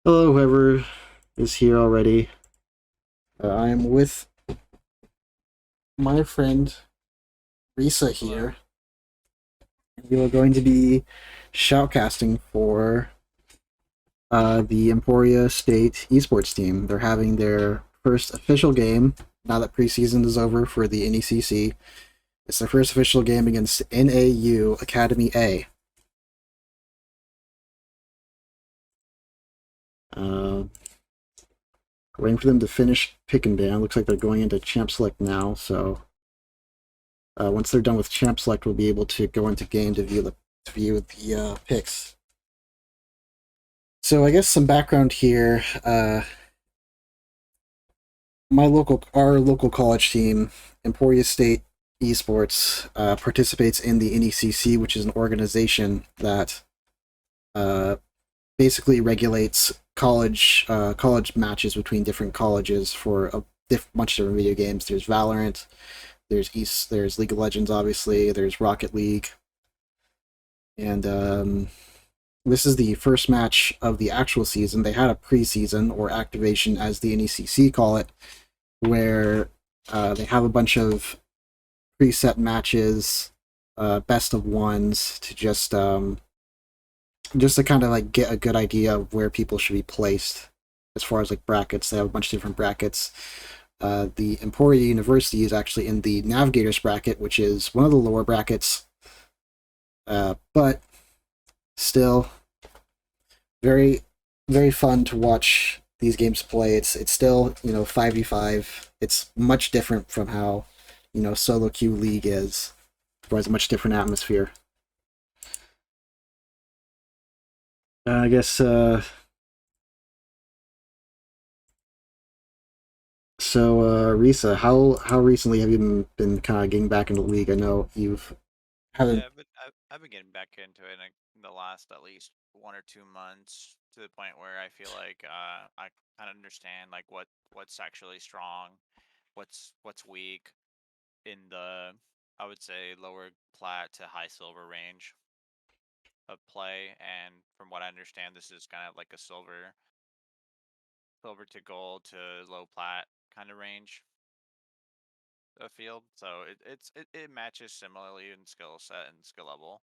Hello, whoever is here already. I am with my friend Risa Hello. here. We are going to be shoutcasting for the Emporia State esports team. They're having their first official game now that preseason is over for the NECC. It's their first official game against NAU Academy A. Uh, Waiting for them to finish pick and ban. Looks like they're going into champ select now, so once they're done with champ select, we'll be able to go into game to view the picks. So I guess some background here. Our local college team, Emporia State Esports, participates in the NECC, which is an organization that uh, basically regulates college matches between different colleges for a bunch of different video games. There's Valorant, there's League of Legends, obviously. There's Rocket League, and this is the first match of the actual season. They had a preseason or activation, as the NECC call it, where they have a bunch of preset matches, best of ones, to just to kind of like get a good idea of where people should be placed as far as like brackets. They have a bunch of different brackets. The Emporia University is actually in the Navigators bracket, which is one of the lower brackets, but still very very fun to watch these games play. It's still 5v5. It's much different from how solo queue league is. It provides a much different atmosphere. I guess so. Risa, how recently have you been kind of getting back into the league? I know you've haven't. I've been getting back into it in the last at least 1 or 2 months to the point where I feel like I kind of understand like what's actually strong, what's weak in the I would say lower plat to high silver range of play. And from what I understand, this is kind of like a silver to gold to low plat kind of range of field. So it matches similarly in skill set and skill level.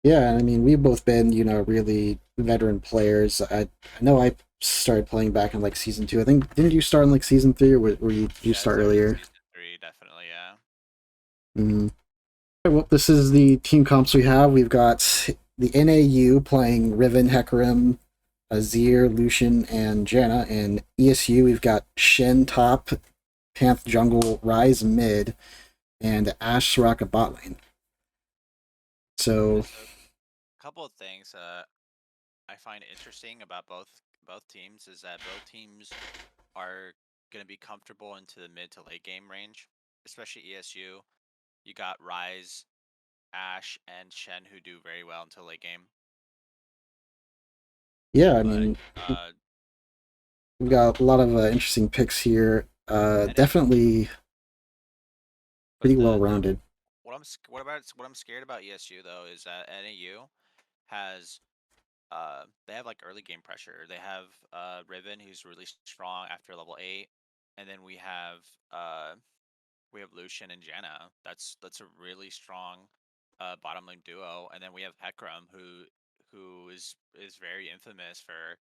Yeah, I mean, we've both been really veteran players. I know I started playing back in like season 2. I think, didn't you start in like season 3, or were you Yeah, I start started in earlier? season three, definitely. Yeah. Mm-hmm. Well, this is the team comps we have. We've got the NAU playing Riven, Hecarim, Azir, Lucian, and Janna. And ESU, we've got Shen top, Panth jungle, Ryze mid, and Ashe Soraka bot lane. Yeah. So, So a couple of things I find interesting about both teams is that both teams are going to be comfortable into the mid to late game range, especially ESU. You got Ryze, Ashe, and Shen who do very well until late game. yeah, I But mean, we've got a lot of interesting picks here. and it Definitely but pretty well the rounded. what I'm scared about ESU though is that NAU has they have like early game pressure. They have Riven who's really strong after level 8, and then uh we have Lucian and Janna. That's a really strong bottom lane duo, and then we have Hecarim who is very infamous for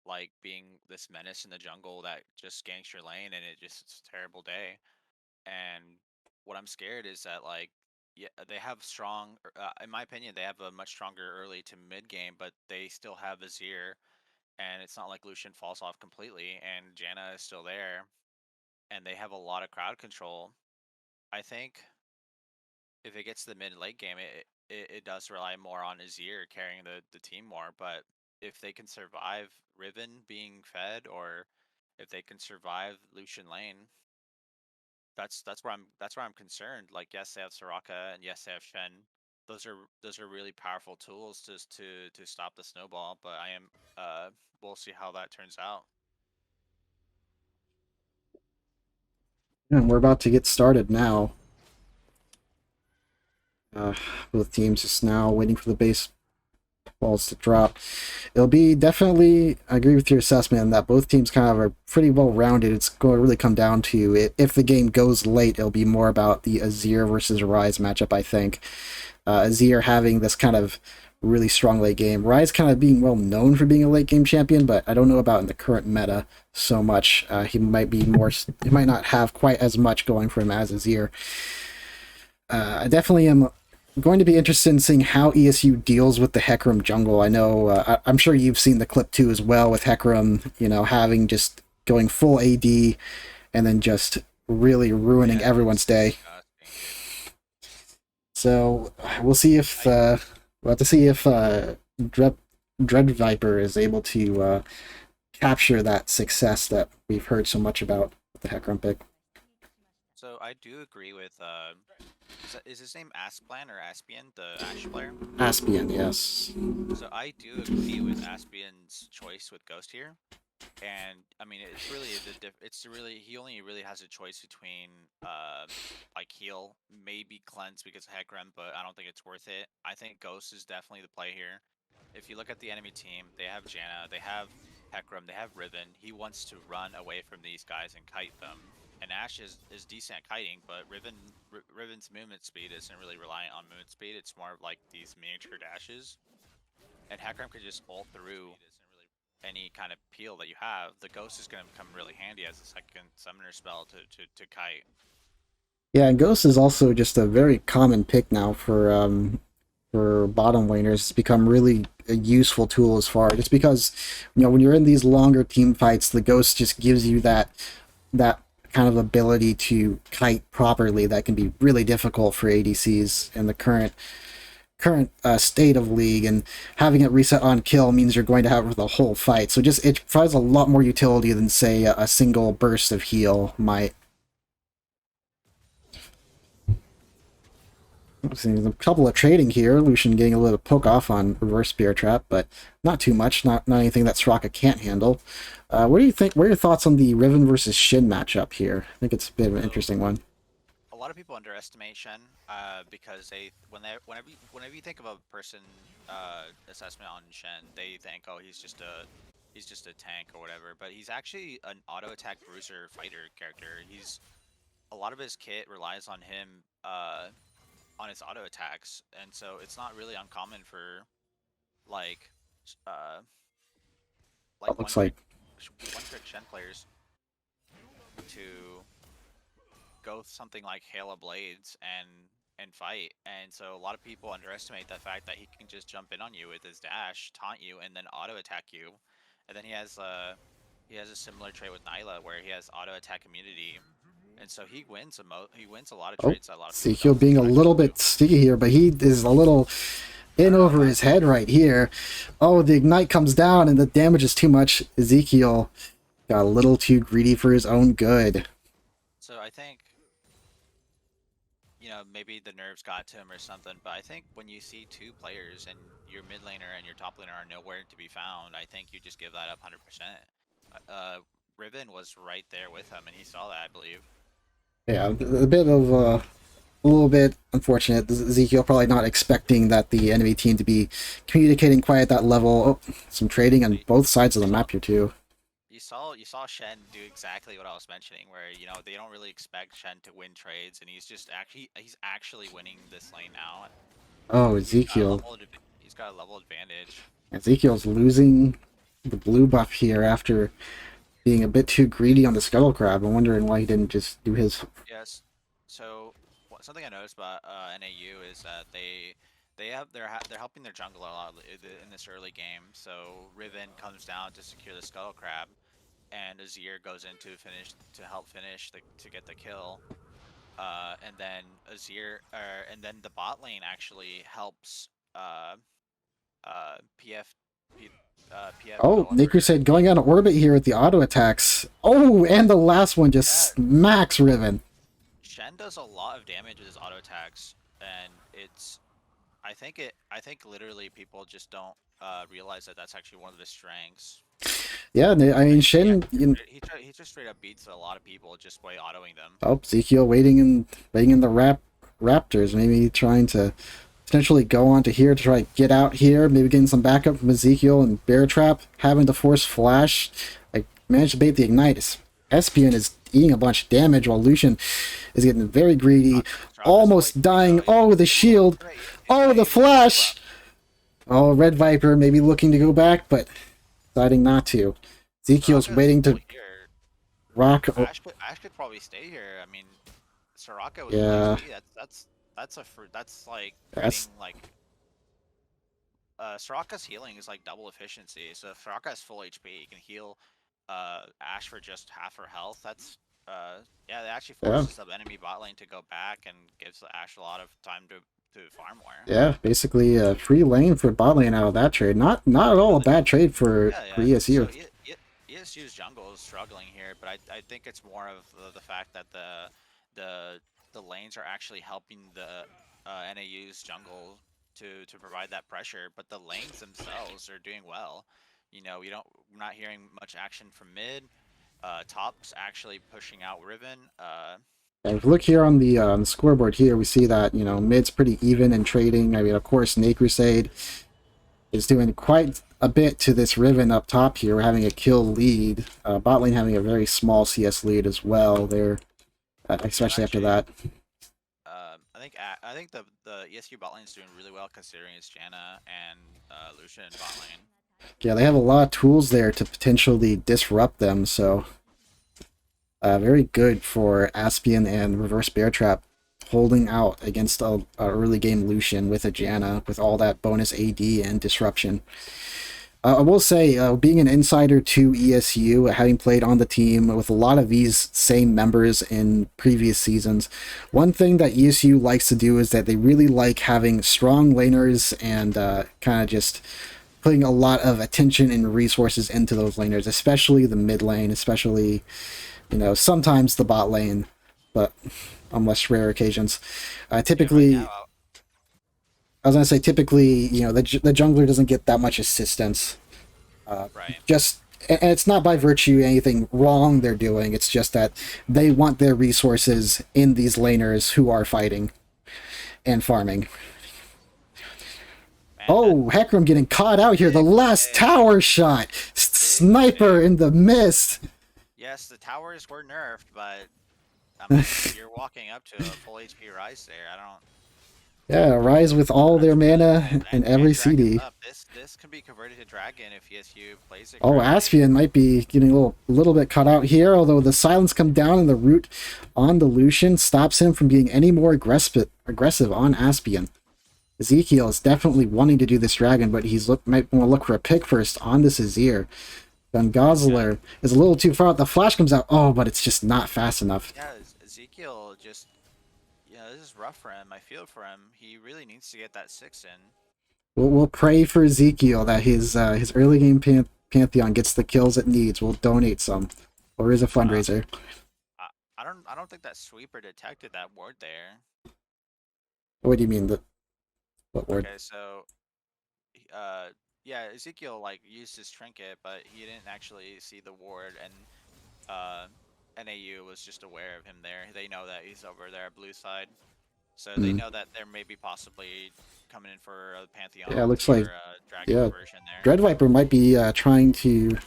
like being this menace in the jungle that just ganks your lane, and it's a terrible day. And what I'm scared is that like yeah, they have strong in my opinion they have a much stronger early to mid game, but they still have Azir, and it's not like Lucian falls off completely and Janna is still there, and they have a lot of crowd control. I think if it gets to the mid late game, it does rely more on Azir carrying the team more. But if they can survive Riven being fed, or if they can survive Lucian lane, that's where I'm concerned. Like yes, they have Soraka, and yes, they have Shen. Those are really powerful tools to stop the snowball. But I am we'll see how that turns out. And we're about to get started now. Uh, both teams just now waiting for the base balls to drop. It'll be definitely, I agree with your assessment that both teams kind of are pretty well rounded. It's going to really come down to it. If the game goes late, it'll be more about the Azir versus Rise matchup, I think. Azir having this kind of really strong late game. Rise kind of being well known for being a late game champion, but I don't know about in the current meta so much. He might be more, he might not have quite as much going for him as Azir. I definitely am going to be interested in seeing how ESU deals with the Hecarim jungle. I know, I'm sure you've seen the clip too as well with Hecarim, having just going full AD and then just really ruining everyone's day. So we'll see if we'll have to see if Dread Viper is able to capture that success that we've heard so much about with the Hecarim pick. So I do agree with is his name Asplan or Aspian, the Ashe player? Aspian, yes. So I do agree with Aspian's choice with Ghost here. And I mean, it's really he only really has a choice between like heal, maybe cleanse because of Hecarim, but I don't think it's worth it. I think Ghost is definitely the play here. If you look at the enemy team, they have Janna, they have Hecarim, they have Riven. He wants to run away from these guys and kite them. And Ashe is decent at kiting, but Riven's movement speed isn't really reliant on movement speed. It's more like these miniature dashes. And Hecarim could just ult through any kind of peel that you have. The Ghost is going to become really handy as a second summoner spell to kite. Yeah, and Ghost is also just a very common pick now for bottom laners. It's become really a useful tool as far, just because when you're in these longer team fights, the Ghost just gives you that kind of ability to kite properly that can be really difficult for ADCs in the current state of League, and having it reset on kill means you're going to have the whole fight. So just it provides a lot more utility than, say, a single burst of heal might. A couple of trading here. Lucian getting a little poke off on reverse spear trap, but not too much. Not anything that Soraka can't handle. What do you think? What are your thoughts on the Riven versus Shin matchup here? I think it's a bit of an interesting one. A lot of people underestimate Shen because whenever you think of a person assessment on Shen, they think, oh, he's just a tank or whatever. But he's actually an auto attack bruiser fighter character. A lot of his kit relies on him on his auto attacks, and so it's not really uncommon for like one-trick Shen players to go something like Hail of Blades and fight. And so a lot of people underestimate the fact that he can just jump in on you with his dash, taunt you, and then auto attack you. And then he has a similar trait with Nyla where he has auto attack immunity. And so he wins a lot of traits that a lot of people Ezekiel being a little bit sticky here, but he is a little in over his head right here. Oh, the ignite comes down and the damage is too much. Ezekiel got a little too greedy for his own good. So I think, maybe the nerves got to him or something, but I think when you see two players and your mid laner and your top laner are nowhere to be found, I think you just give that up 100%. Riven was right there with him, and he saw that, I believe. Yeah, a little bit unfortunate. Ezekiel probably not expecting that the enemy team to be communicating quite at that level. Oh, some trading on both sides of the map here too. You saw Shen do exactly what I was mentioning, where they don't really expect Shen to win trades, and he's actually winning this lane now. Oh, Ezekiel. He's got a level advantage. Ezekiel's losing the blue buff here after being a bit too greedy on the Scuttle Crab. I'm wondering why he didn't just do his. Yes. So something I noticed about NAU is that they're helping their jungle a lot in this early game. So Riven comes down to secure the Scuttle Crab, and Azir goes in to help finish to get the kill. And then and then the bot lane actually helps PF. Oh, Naker said going out of orbit here with the auto attacks. Oh, and the last one just smacks Riven. Shen does a lot of damage with his auto attacks, and I think literally people just don't realize that that's actually one of his strengths. Yeah, I mean Shen. He just straight up beats a lot of people just by autoing them. Oh, Ezekiel waiting in the raptors, maybe trying to potentially go on to here to try to get out here, maybe getting some backup from Ezekiel and Bear Trap, having to force Flash. Like, managed to bait the Ignite. Espion is eating a bunch of damage while Lucian is getting very greedy, almost dying. Oh, the shield. Oh, the Flash. Oh, Red Viper maybe looking to go back, but deciding not to. Ezekiel's waiting to rock. Ash could probably stay here. I mean, Soraka with Yeah. full HP. That's like That's creating like Soraka's healing is like double efficiency. So if Soraka has full HP, he can heal Ash for just half her health. That's yeah, that actually forces the enemy bot lane to go back and gives Ash a lot of time to farm more. Yeah, basically a free lane for bot lane out of that trade. Not at all a bad trade for ESU. So ESU's jungle is struggling here, but I think it's more of the fact that the lanes are actually helping the NAU's jungle to provide that pressure, but the lanes themselves are doing well. You know, we're not hearing much action from mid. Top's actually pushing out Riven. And if we look here on the scoreboard here, we see that, you know, mid's pretty even in trading. I mean, of course, NA Crusade is doing quite a bit to this Riven up top here. We're having a kill lead. Bot lane having a very small CS lead as well there, especially after that. I think the ESU bot lane is doing really well considering it's Janna and Lucian in bot lane. Yeah, they have a lot of tools there to potentially disrupt them, so very good for Aspian and Reverse Bear Trap holding out against a early game Lucian with a Janna with all that bonus AD and disruption. I will say, being an insider to ESU, having played on the team with a lot of these same members in previous seasons, one thing that ESU likes to do is that they really like having strong laners and kind of just putting a lot of attention and resources into those laners, especially the mid lane, especially, you know, sometimes the bot lane, but on less rare occasions. Typically, I was going to say, typically, you know, the jungler doesn't get that much assistance. Right. And it's not by virtue of anything wrong they're doing, it's just that they want their resources in these laners who are fighting and farming. Oh, Hecarim getting caught out here. The last tower shot. Sniper in the mist. Yes, the towers were nerfed, but I mean, you're walking up to a full HP Rise there. I don't. Yeah, Rise with all their mana and every CD. This can be converted to Dragon if ESU plays it. Oh, Aspian might be getting a little bit cut out here, although the silence come down and the root on the Lucian stops him from being any more aggressive on Aspian. Ezekiel is definitely wanting to do this dragon, but might want to look for a pick first on this Azir. Gungozzler is a little too far out. The flash comes out. Oh, but it's just not fast enough. Yeah, Ezekiel just... Yeah, this is rough for him. I feel for him. He really needs to get that 6 in. We'll pray for Ezekiel that his early game Pantheon gets the kills it needs. We'll donate some. Or is a fundraiser. I don't think that sweeper detected that ward there. What do you mean? What word? Okay, so, yeah, Ezekiel like used his trinket, but he didn't actually see the ward, and NAU was just aware of him there. They know that he's over there, blue side, so they know that there may be possibly coming in for a Pantheon. Yeah, it looks like Dragon version there. Dread Viper might be trying to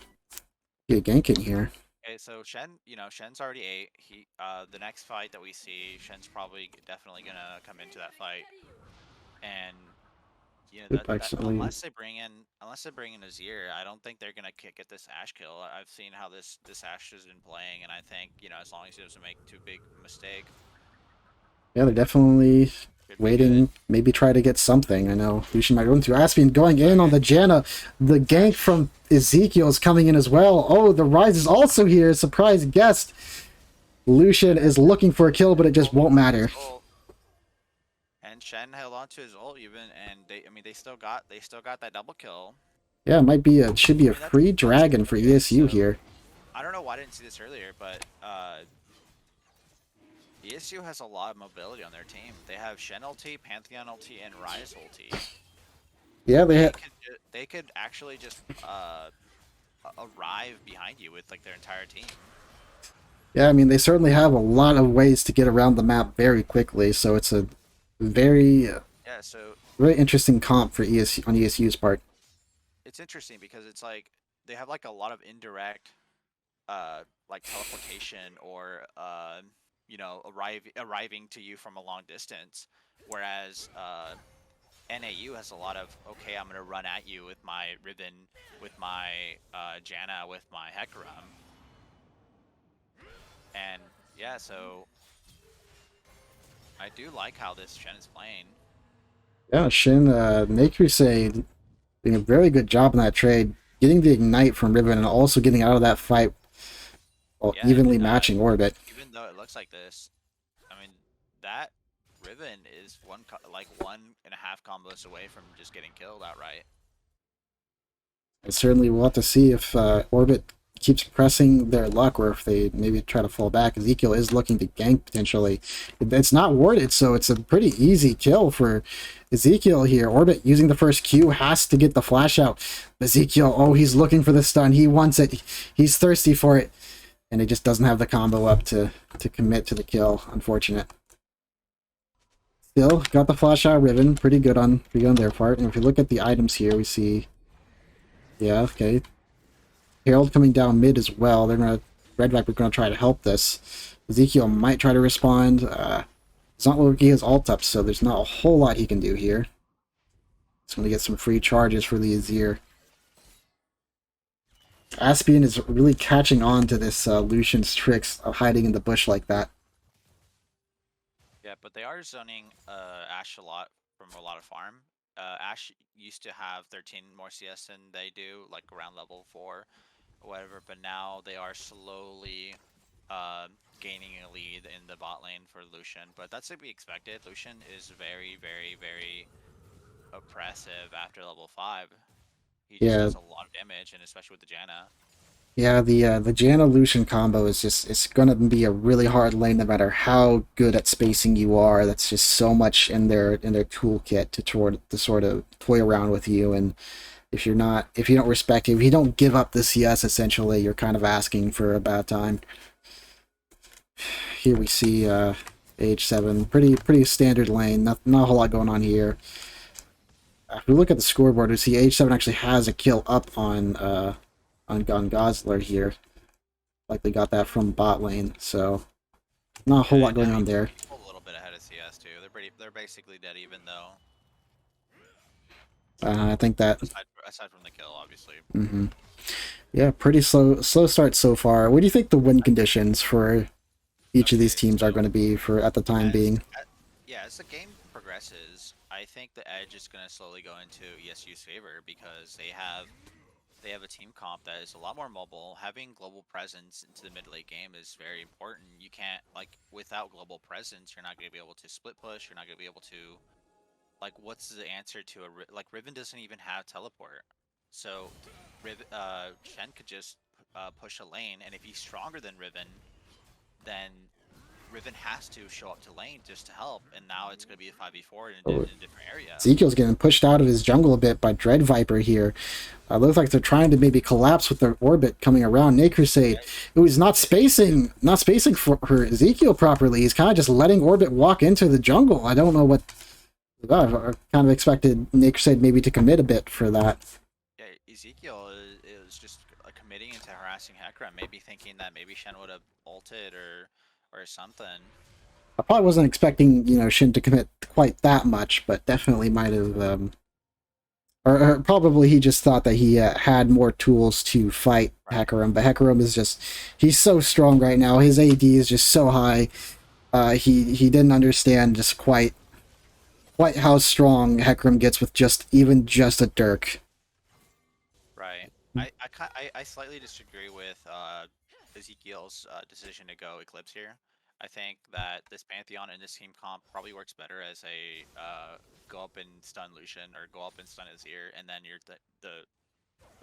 get a gank in here. Okay, so Shen's already 8. He the next fight that we see, Shen's probably definitely gonna come into that fight. And you know, unless they bring in Azir, I don't think they're gonna get this Ashe kill. I've seen how this Ashe has been playing, and I think, you know, as long as he doesn't make too big a mistake. Yeah, they're definitely waiting. Maybe try to get something. I know Lucian might run through Aspian going in on the Janna. The gank from Ezekiel is coming in as well. Oh, the Rise is also here. Surprise guest. Lucian is looking for a kill, but it just won't matter. And Shen held on to his ult even, and they still got that double kill. Yeah, it should be a free dragon for ESU here. I don't know why I didn't see this earlier, but ESU has a lot of mobility on their team. They have Shen ulti, Pantheon ulti, and Rise ulti. Yeah, they could actually just arrive behind you with like their entire team. Yeah, I mean, they certainly have a lot of ways to get around the map very quickly, so it's a very Yeah, so Very interesting comp for ESU on ESU's part. it's interesting because it's like they have like a lot of indirect like teleportation or arriving to you from a long distance, whereas NAU has a lot of, okay, I'm gonna run at you with my Riven, with my Janna, with my Hecarim, and yeah, so I do like how this Shen is playing. Yeah, Shin, Crusade doing a very good job in that trade, getting the ignite from Riven and also getting out of that fight while Yeah, evenly and matching Orbit. even though it looks like this, I mean, that Riven is like 1.5 combos away from just getting killed outright. And certainly we'll have to see if Orbit keeps pressing their luck or if they maybe try to fall back. Ezekiel is looking to gank potentially. It's not warded, so it's a pretty easy kill for Ezekiel here. Orbit using the first Q has to get the flash out. Ezekiel, oh, he's looking for the stun. He wants it. He's thirsty for it. And he just doesn't have the combo up to commit to the kill. Unfortunate. Still got the flash out Riven. Pretty good on their part. And if you look at the items here, we see, yeah, okay, Herald coming down mid as well. They're gonna Red Viper gonna try to help this. Ezekiel might try to respond. It's not like he has ult up, so there's not a whole lot he can do here. He's gonna get some free charges for the Azir. Aspian is really catching on to this Lucian's tricks of hiding in the bush like that. Yeah, but they are zoning Ashe a lot from a lot of farm. Ashe used to have 13 more CS than they do, like around level 4 or whatever, but now they are slowly gaining a lead in the bot lane for Lucian. But that's to be expected. Lucian is very, very, very oppressive after level 5. He just Yeah, does a lot of damage, and especially with the Janna. yeah. The Janna Lucian combo is just it's gonna be a really hard lane no matter how good at spacing you are. That's just so much in their toolkit to sort of toy around with you. And if you don't respect it, if you don't give up the CS, essentially, you're kind of asking for a bad time. Here we see H7, pretty standard lane. Not a whole lot going on here. If we look at the scoreboard, we see H7 actually has a kill up on Gosler here. Likely got that from bot lane, so not a whole Yeah, lot and going now on there. he's a little bit ahead of CS too. They're basically dead even though I think that. aside from the kill, obviously. hmm Yeah, pretty slow start so far. What do you think the win conditions for each of these Okay, teams are so going to be for at the time as being? yeah, as the game progresses, I think the edge is going to slowly go into ESU's favor because they have a team comp that is a lot more mobile. Having global presence into the mid late game is very important. You can't like without global presence, you're not going to be able to split push. You're not going to be able to like what's the answer to like Riven doesn't even have teleport, so Shen could just push a lane, and if he's stronger than Riven, then Riven has to show up to lane just to help, and now it's going to be a 5v4 in a different area. Ezekiel's getting pushed out of his jungle a bit by Dread Viper here. Looks like they're trying to maybe collapse with their orbit coming around. NECC Crusade, who is not spacing for Ezekiel properly. He's kind of just letting orbit walk into the jungle. I don't know what. I kind of expected NECC Crusade maybe to commit a bit for that. Yeah, Ezekiel is just committing into harassing Hecarim, maybe thinking that maybe Shen would have ulted or something. I probably wasn't expecting Shin to commit quite that much, but definitely might have. Or probably he just thought that he had more tools to fight Right. Hecarim, but Hecarim is he's so strong right now. His AD is just so high. He didn't understand just quite how strong Hecarim gets with even just a Dirk. Right. I slightly disagree with Ezekiel's decision to go Eclipse here. I think that this Pantheon and this team comp probably works better as a go up and stun Lucian or go up and stun Azir, and then the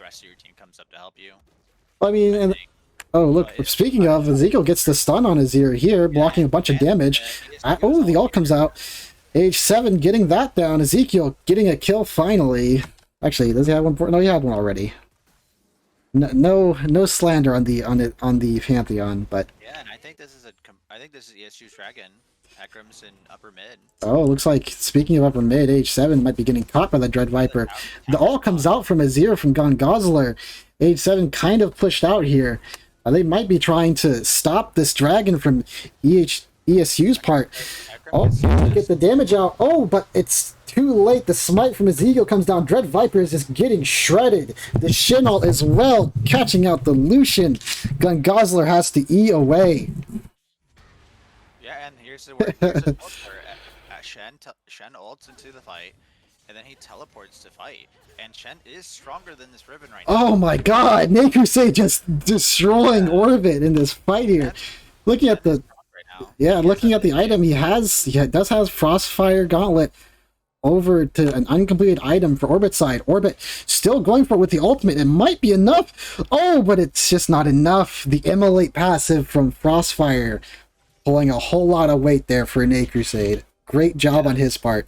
rest of your team comes up to help you. I mean, I and think, oh look, but if speaking of, Ezekiel gets the stun on his ear here, yeah, blocking a bunch of and damage. ESU is The ult elevated. comes out. H7 getting that down. Ezekiel getting a kill finally. Actually, does he have one? No, he had one already. No slander on the Pantheon, but Yeah, and I think this is ESU's dragon. Heckram's in upper mid. Oh, looks like, speaking of upper mid, H7 might be getting caught by the Dread Viper. The all comes out from a 0 from Gon Gosler. H7 kind of pushed out here. They might be trying to stop this dragon from ESU's part. Oh, get the damage out. Oh, but it's too late. The smite from Ezekiel comes down. Dread Viper is just getting shredded. The Shin ult as well, catching out the Lucian. Gun Gosler has to E away. Yeah, and here's the word. Here's the Shen ults into the fight, and then he teleports to fight. And Shen is stronger than this Riven right now. Oh my god, NECC just destroying Orbit in this fight here. Looking at the looking at the item, he does have Frostfire Gauntlet over to an uncompleted item for Orbit side. Orbit still going for it with the ultimate. It might be enough. Oh, but it's just not enough. The Immolate passive from Frostfire pulling a whole lot of weight there for NECC. Great job on his part.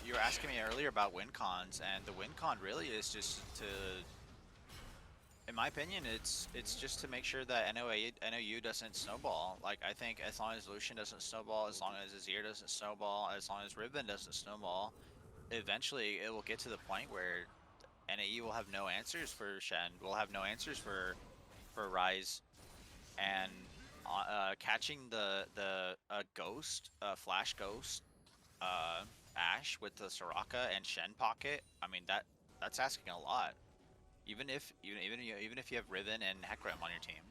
You were asking me earlier about win cons, and the win con really is just to, in my opinion, it's just to make sure that NOU doesn't snowball. Like, I think as long as Lucian doesn't snowball, as long as Azir doesn't snowball, as long as Riven doesn't snowball, eventually it will get to the point where NAU will have no answers for Shen, will have no answers for Ryze, and catching the ghost, flash ghost, Ashe with the Soraka and Shen pocket. I mean, that's asking a lot. Even if you have Riven and Heckram on your team.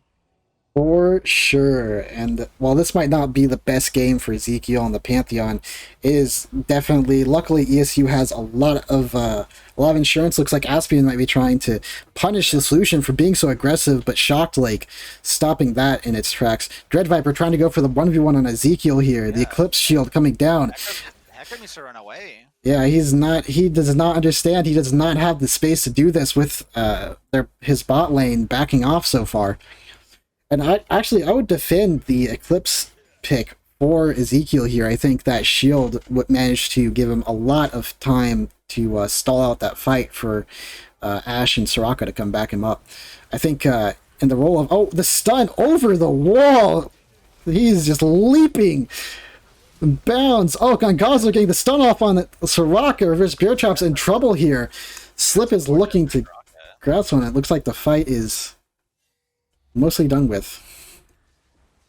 For sure. And while this might not be the best game for Ezekiel and the Pantheon, it is definitely, luckily ESU has a lot of insurance. Looks like Aspian might be trying to punish the solution for being so aggressive, but Shocked Lake stopping that in its tracks. Dread Viper trying to go for the 1v1 on Ezekiel here. Yeah. The Eclipse Shield coming down. Heckram needs to run away. Yeah, he does not understand. He does not have the space to do this with his bot lane backing off so far. And I would defend the Eclipse pick for Ezekiel here. I think that shield would manage to give him a lot of time to stall out that fight for Ashe and Soraka to come back him up. I think in the role of, the stun over the wall. He's just leaping. Bounds. Oh, Gosler getting the stun off on Soraka. Reverse Bear Trap's in trouble here. Slip is looking to grasp on it. Looks like the fight is mostly done with.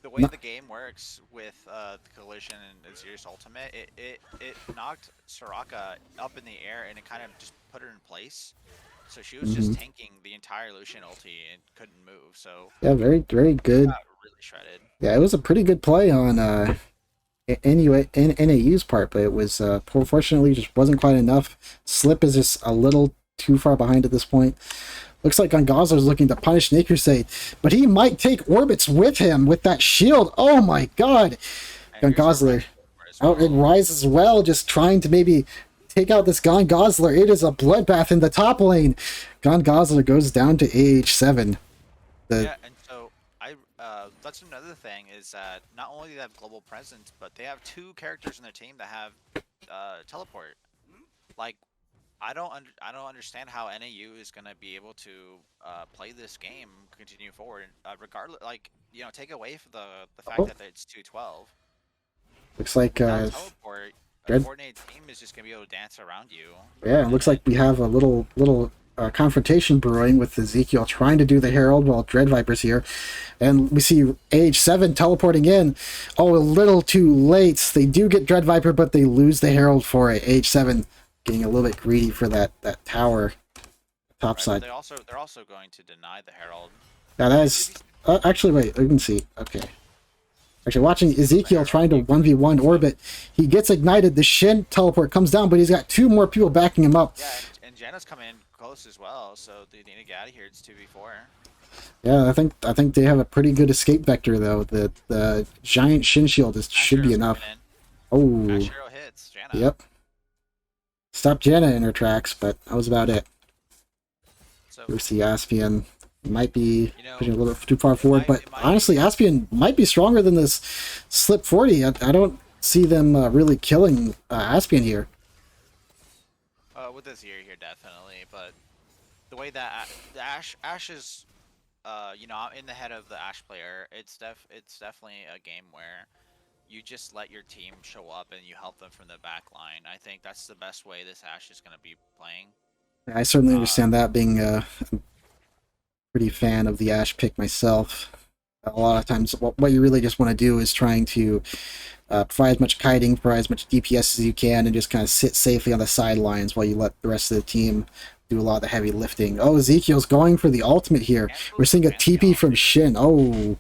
The way the game works with the collision and Azir's ultimate, it knocked Soraka up in the air and it kind of just put her in place. So she was just tanking the entire Lucian ulti and couldn't move. So yeah, very good. Got really shredded. Yeah, it was a pretty good play on NAU's part, but it was unfortunately just wasn't quite enough. Slip is just a little too far behind at this point. Looks like Gosler is looking to punish NECC, but he might take Orbits with him with that shield. Oh my god! Gosler. Oh, and Ryze as well, just trying to maybe take out this Gosler. It is a bloodbath in the top lane. Gosler goes down to AH7. Yeah, and so that's another thing is that not only do they have global presence, but they have two characters in their team that have teleport. Like, I don't understand how NAU is gonna be able to play this game, continue forward, regardless. Like, take away from the fact that it's 2-12. Looks like teleport, a coordinated team is just gonna be able to dance around you. Yeah, it looks like we have a little confrontation brewing with Ezekiel trying to do the Herald while Dread Viper's here, and we see AH7 teleporting in. Oh, a little too late. They do get Dread Viper, but they lose the Herald for it. AH7 getting a little bit greedy for that tower top side. They're also going to deny the Herald. Yeah, that is actually, wait, we can see. Okay, actually watching Ezekiel trying to 1v1 Orbit. He gets ignited, the Shin teleport comes down, but he's got two more people backing him up. Yeah, and Janna's coming in close as well, so they need to get out of here. It's 2v4. Yeah, I think they have a pretty good escape vector though. The giant Shin shield should be enough. Oh, Ashero hits Janna. Yep. Stopped Janna in her tracks, but that was about it. So we see Aspian might be pushing a little too far forward, but honestly, Aspian might be stronger than this Slip 40. I don't see them really killing Aspian here. With this here definitely, but the way that Ashe is I'm in the head of the Ash player. It's definitely a game where you just let your team show up and you help them from the back line. I think that's the best way this Ash is going to be playing. I certainly Uh, understand that, being a pretty fan of the Ash pick myself. A lot of times, what you really just want to do is trying to provide as much kiting, provide as much DPS as you can, and just kind of sit safely on the sidelines while you let the rest of the team do a lot of the heavy lifting. Oh, Ezekiel's going for the ultimate here. We're cancels the seeing a TP Pantheon. from Shin. Oh,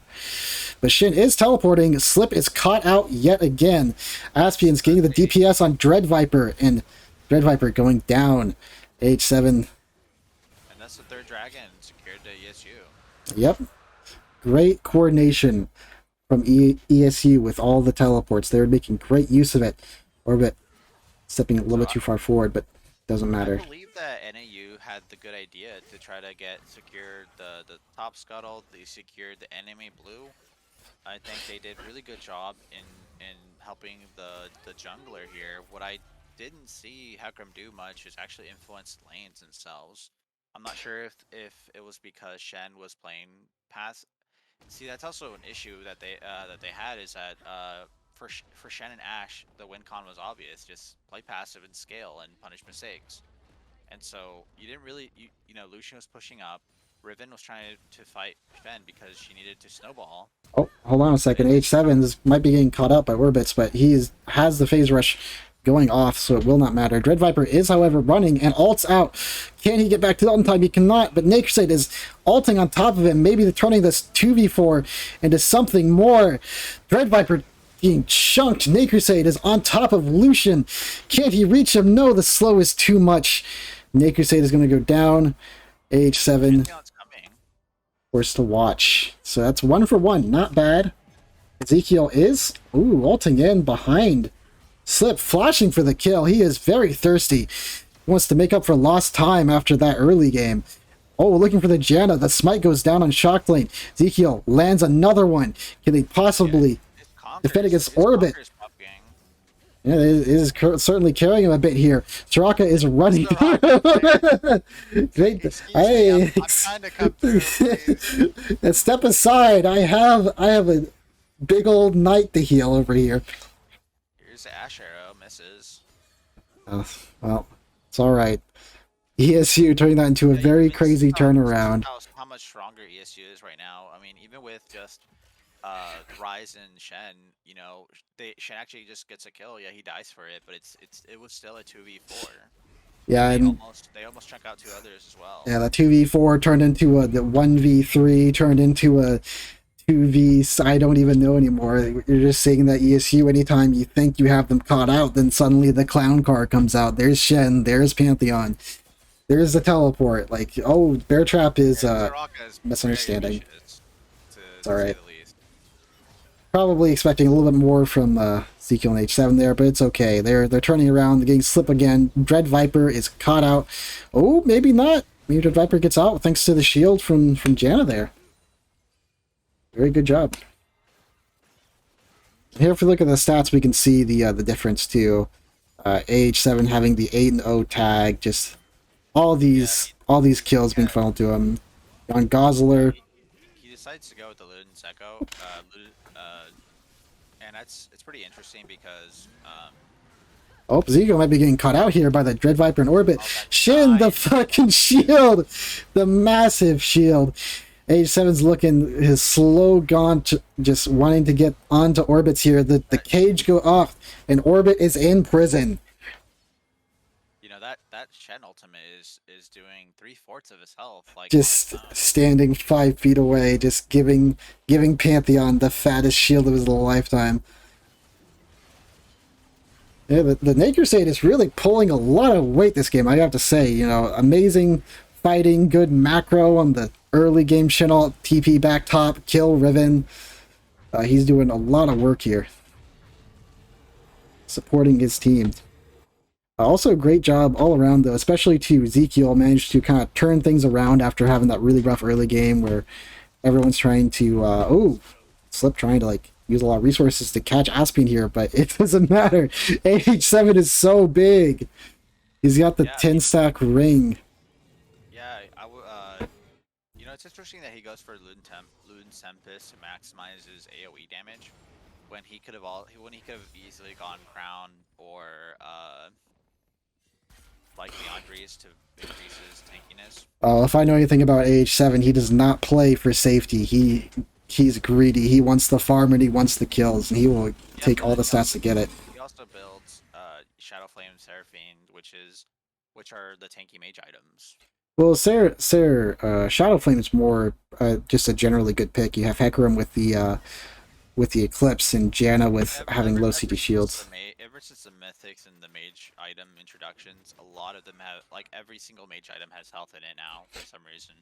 but Shin is teleporting. Slip is caught out yet again. Aspian's getting the DPS on Dread Viper, and Dread Viper going down. H7. And that's the third dragon secured to ESU. Yep. Great coordination from ESU with all the teleports. They're making great use of it. Orbit stepping a little So bit too far forward, but doesn't I matter. believe that NAU had the good idea to try to secure the top scuttle. They secured the enemy blue. I think they did really good job in helping the jungler here. What I didn't see Hecarim do much is actually influence lanes themselves. I'm not sure if it was because Shen was playing pass. See, that's also an issue that they had is that for Shen and Ashe, the win con was obvious. Just play passive and scale and punish mistakes. And so you didn't really Lucian was pushing up. Riven was trying to fight Shen because she needed to snowball. Oh, hold on a second. But H7 might be getting caught up by Orbits, but has the phase rush going off, so it will not matter. Dread Viper is, however, running and ults out. Can he get back to the ult time? He cannot, but NECC is ulting on top of him, maybe turning this 2v4 into something more. Dread Viper being chunked. NECC is on top of Lucian. Can't he reach him? No, the slow is too much. NECC is going to go down. H7 Pantheon's coming. forced to watch. So that's 1-for-1. Not bad. Ezekiel is ulting in behind Slip, flashing for the kill. He is very thirsty. He wants to make up for lost time after that early game. Oh, looking for the Janna. The smite goes down on Shock Lane. Ezekiel lands another one. Can they possibly defend against Orbit? Yeah, it is certainly carrying him a bit here. Soraka is running. Great. Excuse me, I'm trying to come through, please. Step aside. I have a big old knight to heal over here. Here's the Ash arrow, misses. Well, it's all right. ESU turning that into a very crazy turnaround. How much stronger ESU is right now. I mean, even with just Rise and Shen, Shen actually just gets a kill. Yeah, he dies for it, but it was still a 2v4. Yeah, and they almost chunk out 2 others as well. yeah, the 2v4 turned into the 1v3 turned into a 2v. I don't even know anymore. You're just saying that ESU, anytime you think you have them caught out, then suddenly the clown car comes out. There's Shen, there's Pantheon, there's the teleport. Like, oh, Bear Trap is misunderstanding. It's alright. Probably expecting a little bit more from Ezekiel and H7 there, but it's okay. They're turning around, they're getting Slip again. Dread Viper is caught out. Oh, maybe not. Maybe Dread Viper gets out thanks to the shield from Janna there. Very good job. Here, if we look at the stats, we can see the difference too. AH7 having the 8-0 tag, just all these kills being funneled to him. On Gosler, he decides to go with the Ludin Secco, and it's pretty interesting because oh, Ezekiel might be getting caught out here by the Dread Viper and Orbit. Shin, the fucking shield! The massive shield. H7's looking his slow gaunt, just wanting to get onto Orbits here. The cage go off, and Orbit is in prison. That Shen ultimate is doing 3/4 of his health. Like, just standing 5 feet away, just giving Pantheon the fattest shield of his lifetime. Yeah, the NECC is really pulling a lot of weight this game, I have to say. Amazing fighting, good macro on the early game. Shen ult, TP back top, kill Riven. He's doing a lot of work here, supporting his team. Also, great job all around, though, especially to Ezekiel. Managed to kind of turn things around after having that really rough early game where everyone's trying to, Slip trying to, use a lot of resources to catch Aspian here, but it doesn't matter. AH7 is so big. He's got the 10-stack ring. Yeah, it's interesting that he goes for Luden Tempest to maximize his AoE damage when he could have easily gone Crown or like Leandries to increase his tankiness. If I know anything about AH7, he does not play for safety. He's greedy. He wants the farm and he wants the kills, and he will Yep, take and all then the stats to get it. he also builds Shadow Flame Seraphine, which are the tanky mage items. Well, Shadow Flame is more just a generally good pick. You have Hecarim with the Eclipse and Janna with having low CT shields. Ever since the mythics and the mage item introductions, a lot of them have, like, every single mage item has health in it now for some reason.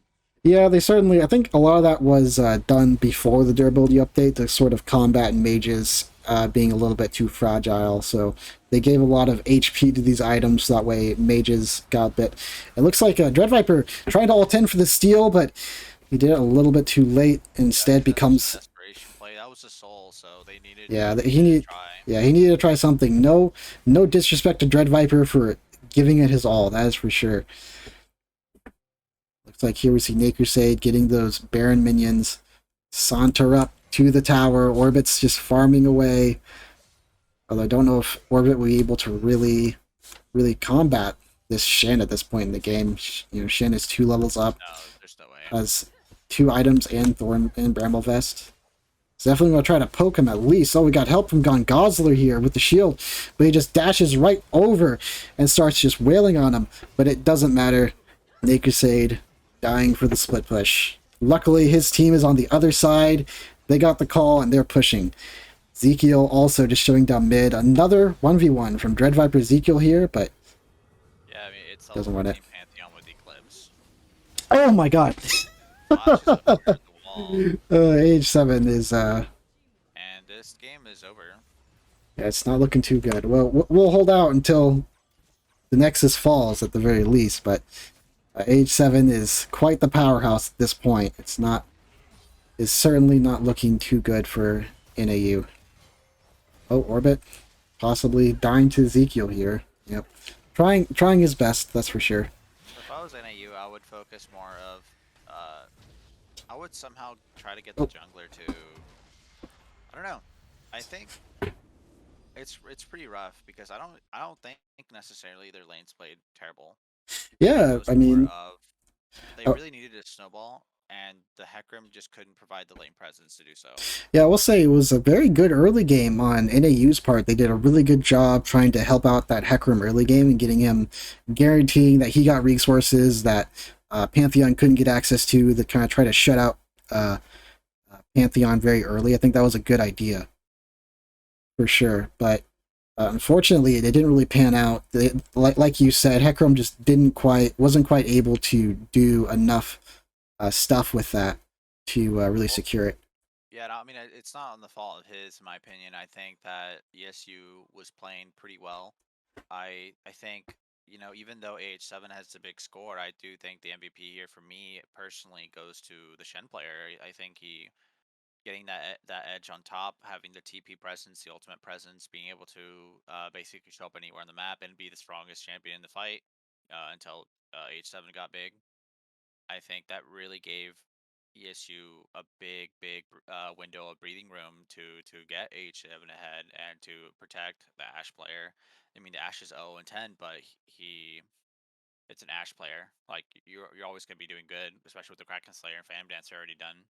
Yeah, they certainly. I think a lot of that was done before the durability update to sort of combat mages being a little bit too fragile. So they gave a lot of HP to these items so that way mages got a bit. It looks like Dread Viper trying to ult in for the steal, but he did it a little bit too late. Instead, becomes desperation play. That was the soul, so they needed. Yeah, to try. Yeah, he needed to try something. No disrespect to Dread Viper for giving it his all. That is for sure. Looks like here we see NECC Crusade getting those Baron minions. Saunter up to the tower. Orbit's just farming away. Although I don't know if Orbit will be able to really combat this Shen at this point in the game. You know, Shen is 2 levels up. No, there's no way. Has 2 items and Thorn and Bramble Vest. So definitely going to try to poke him at least. Oh, we got help from Gon Gosler here with the shield. But he just dashes right over and starts just wailing on him. But it doesn't matter. NECC Crusade dying for the split push. Luckily, his team is on the other side. They got the call and they're pushing. Ezekiel also just showing down mid. Another 1v1 from Dread Viper Ezekiel here, but yeah, I mean, it's doesn't want it. Pantheon with Eclipse. Oh my god. Age 7 is and this game is over. Yeah, it's not looking too good. Well, we'll hold out until the Nexus falls at the very least, but Age 7 is quite the powerhouse at this point. It's certainly not looking too good for NAU. Oh, Orbit possibly dying to Ezekiel here. Yep. Trying his best, that's for sure. If I was NAU, I would focus more of I would somehow try to get the jungler to, I don't know. I think it's pretty rough because I don't think necessarily their lanes played terrible. Yeah, I mean, they really needed a snowball, and the Hecarim just couldn't provide the lane presence to do so. Yeah, I will say it was a very good early game on NAU's part. They did a really good job trying to help out that Hecarim early game and getting him, guaranteeing that he got resources that Pantheon couldn't get access to, that kind of try to shut out Pantheon very early. I think that was a good idea, for sure. But unfortunately, it didn't really pan out. Like you said, Hecarim just wasn't quite able to do enough stuff with that to really secure it. Yeah, no, I mean, it's not on the fault of his, in my opinion. I think that ESU was playing pretty well. I think, even though AH7 has the big score, I do think the MVP here for me personally goes to the Shen player. I think he getting that edge on top, having the TP presence, the ultimate presence, being able to basically show up anywhere on the map and be the strongest champion in the fight until AH7 got big. I think that really gave ESU a big window of breathing room to get AH7 ahead and to protect the Ashe player. I mean, the Ashe is 0-10, but it's an Ashe player. Like, you're always gonna be doing good, especially with the Kraken Slayer and Fam Dancer already done.